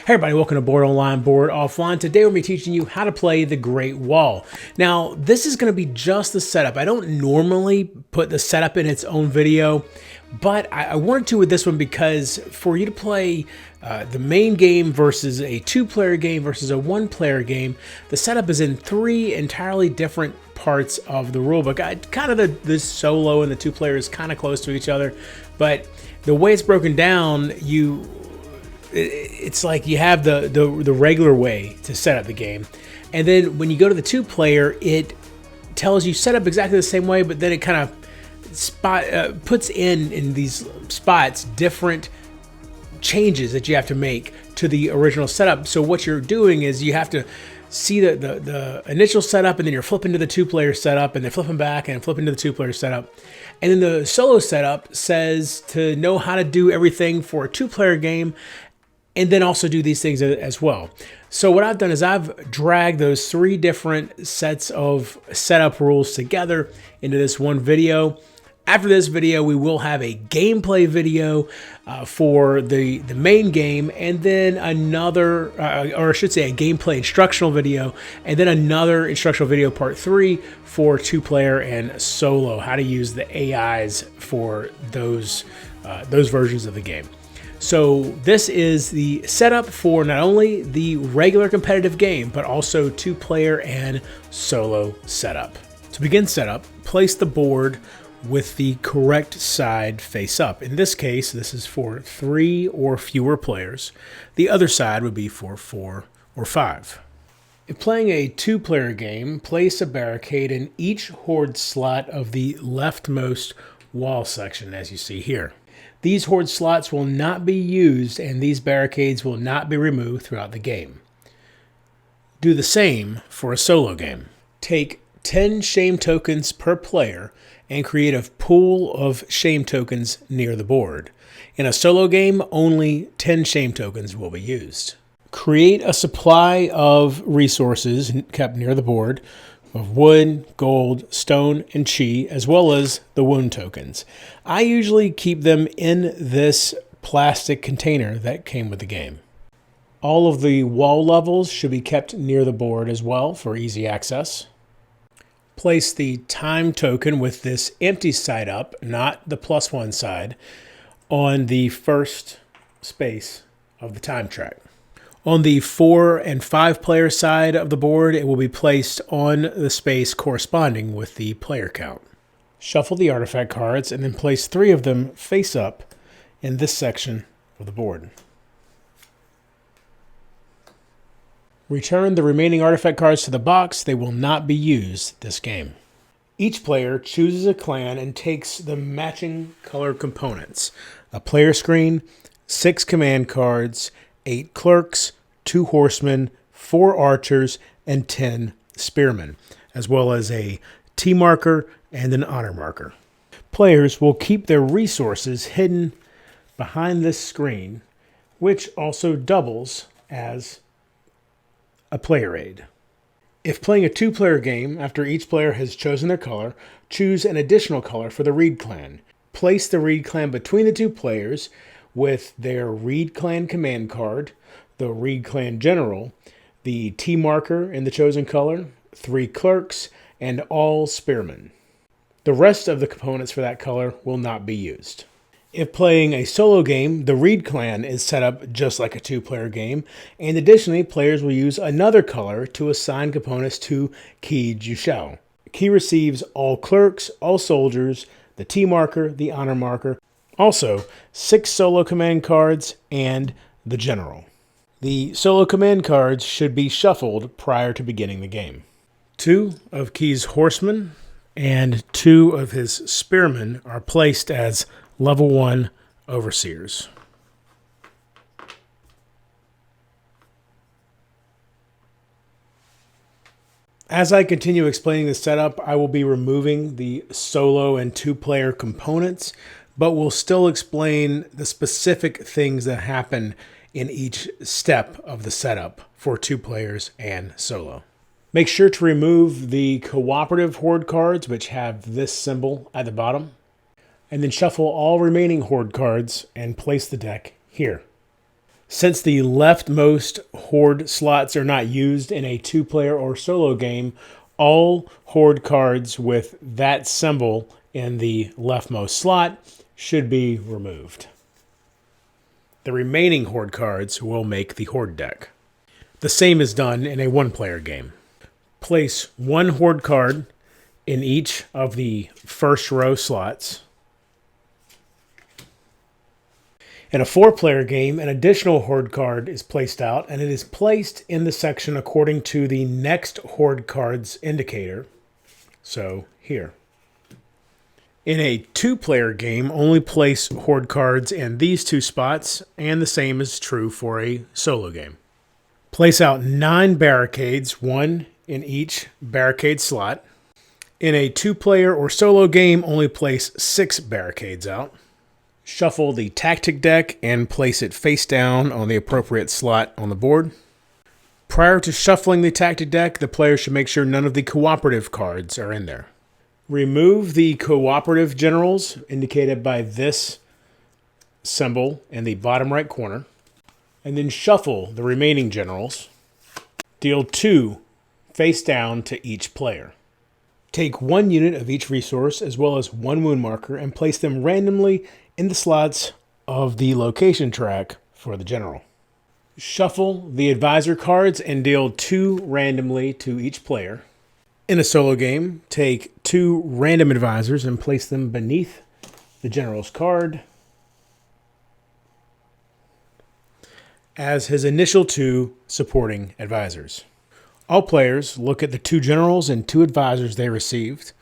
Hey everybody, welcome to Board Online, Board Offline. Today we're going to be teaching you how to play the Great Wall. Now, this is going to be just the setup. I don't normally put the setup in its own video, but I wanted to with this one because for you to play the main game versus a two-player game versus a one-player game, the setup is in three entirely different parts of the rulebook. Kind of the solo and the two-player is kind of close to each other, but the way it's broken down, it's like you have the regular way to set up the game, and then when you go to the two-player, it tells you set up exactly the same way, but then it kind of puts in these spots different changes that you have to make to the original setup. So what you're doing is you have to see the initial setup, and then you're flipping to the two-player setup, and then flipping back and flipping to the two-player setup. And then the solo setup says to know how to do everything for a two-player game, and then also do these things as well. So what I've done is I've dragged those three different sets of setup rules together into this one video. After this video, we will have a gameplay video for the main game, and then another, or I should say a gameplay instructional video, and then another instructional video part 3 for two-player and solo, how to use the AIs for those versions of the game. So this is the setup for not only the regular competitive game, but also two-player and solo setup. To begin setup, place the board with the correct side face up. In this case, this is for 3 or fewer players. The other side would be for 4 or 5. If playing a two-player game, place a barricade in each horde slot of the leftmost wall section, as you see here. These horde slots will not be used, and these barricades will not be removed throughout the game. Do the same for a solo game. Take 10 shame tokens per player and create a pool of shame tokens near the board. In a solo game, only 10 shame tokens will be used. Create a supply of resources kept near the board of wood, gold, stone, and chi, as well as the wound tokens. I usually keep them in this plastic container that came with the game. All of the wall levels should be kept near the board as well for easy access. Place the time token with this empty side up, not the +1 side, on the first space of the time track. On the 4 and 5 player side of the board, it will be placed on the space corresponding with the player count. Shuffle the artifact cards and then place 3 of them face up in this section of the board. Return the remaining artifact cards to the box. They will not be used this game. Each player chooses a clan and takes the matching color components: a player screen, 6 command cards, 8 clerks, 2 horsemen, 4 archers, and 10 spearmen, as well as a T marker and an honor marker. Players will keep their resources hidden behind this screen, which also doubles as a player aid. If playing a two-player game, after each player has chosen their color, choose an additional color for the Reed clan. Place the Reed clan between the two players with their Reed clan command card, the Reed clan general, the T marker in the chosen color, 3 clerks, and all spearmen. The rest of the components for that color will not be used. If playing a solo game, the Reed clan is set up just like a two-player game, and additionally, players will use another color to assign components to Ki Jushao. Ki receives all clerks, all soldiers, the T marker, the honor marker, also 6 solo command cards, and the general. The solo command cards should be shuffled prior to beginning the game. 2 of Ki's horsemen and 2 of his spearmen are placed as Level 1 overseers. As I continue explaining the setup, I will be removing the solo and two-player components, but will still explain the specific things that happen in each step of the setup for 2 players and solo. Make sure to remove the cooperative horde cards, which have this symbol at the bottom, and then shuffle all remaining horde cards and place the deck here. Since the leftmost horde slots are not used in a 2-player or solo game, all horde cards with that symbol in the leftmost slot should be removed. The remaining horde cards will make the horde deck. The same is done in a 1-player game. Place 1 horde card in each of the first row slots. In a 4-player game, an additional horde card is placed out, and it is placed in the section according to the next horde card's indicator. So here. In a 2-player game, only place horde cards in these 2 spots, and the same is true for a solo game. Place out 9 barricades, 1 in each barricade slot. In a 2-player or solo game, only place 6 barricades out. Shuffle the tactic deck and place it face down on the appropriate slot on the board. Prior to shuffling the tactic deck, the player should make sure none of the cooperative cards are in there. Remove the cooperative generals indicated by this symbol in the bottom right corner, and then shuffle the remaining generals. Deal 2 face down to each player. Take 1 unit of each resource as well as 1 wound marker and place them randomly in the slots of the location track for the general. Shuffle the advisor cards and deal 2 randomly to each player. In a solo game, take 2 random advisors and place them beneath the general's card as his initial 2 supporting advisors. All players look at the 2 generals and 2 advisors they received.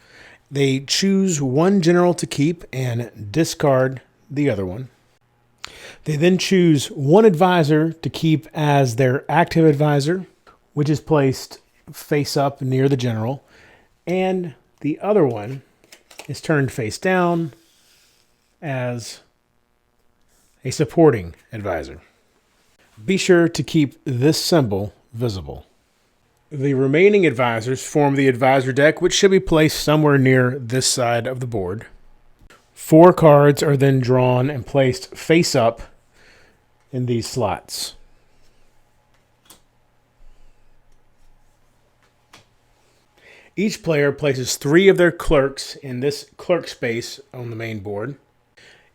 They choose 1 general to keep and discard the other one. They then choose 1 advisor to keep as their active advisor, which is placed face up near the general, and the other one is turned face down as a supporting advisor. Be sure to keep this symbol visible. The remaining advisors form the advisor deck, which should be placed somewhere near this side of the board. 4 cards are then drawn and placed face up in these slots. Each player places 3 of their clerks in this clerk space on the main board.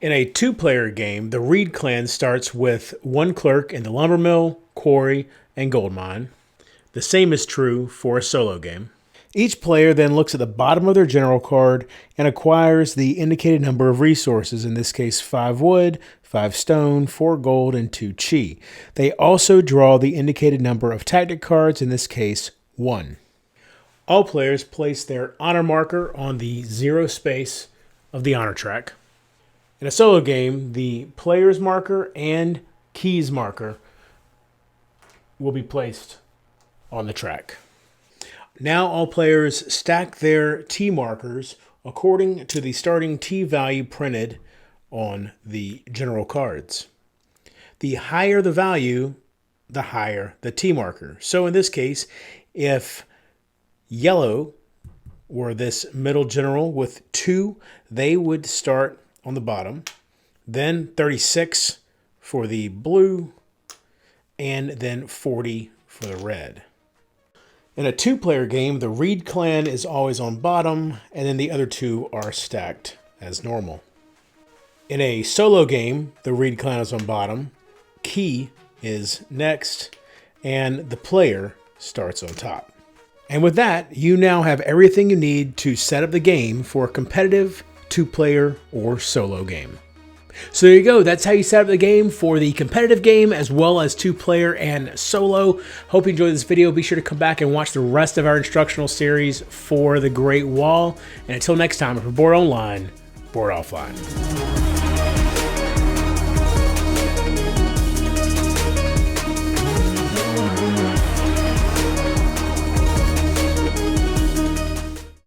In a 2-player game, the Reed clan starts with 1 clerk in the lumber mill, quarry, and gold mine. The same is true for a solo game. Each player then looks at the bottom of their general card and acquires the indicated number of resources, in this case 5 wood, 5 stone, 4 gold, and 2 chi. They also draw the indicated number of tactic cards, in this case 1. All players place their honor marker on the 0 space of the honor track. In a solo game, the player's marker and key's marker will be placed on the track. Now all players stack their T markers according to the starting T value printed on the general cards. The higher the value, the higher the T marker. So in this case, if yellow were this middle general with 2, they would start on the bottom, then 36 for the blue, and then 40 for the red. In a 2-player game, the Reed clan is always on bottom, and then the other 2 are stacked as normal. In a solo game, the Reed clan is on bottom, key is next, and the player starts on top. And with that, you now have everything you need to set up the game for a competitive 2-player or solo game. So there you go. That's how you set up the game for the competitive game as well as 2-player and solo. Hope you enjoyed this video. Be sure to come back and watch the rest of our instructional series for the Great Wall. And until next time, for Board Online, Board Offline.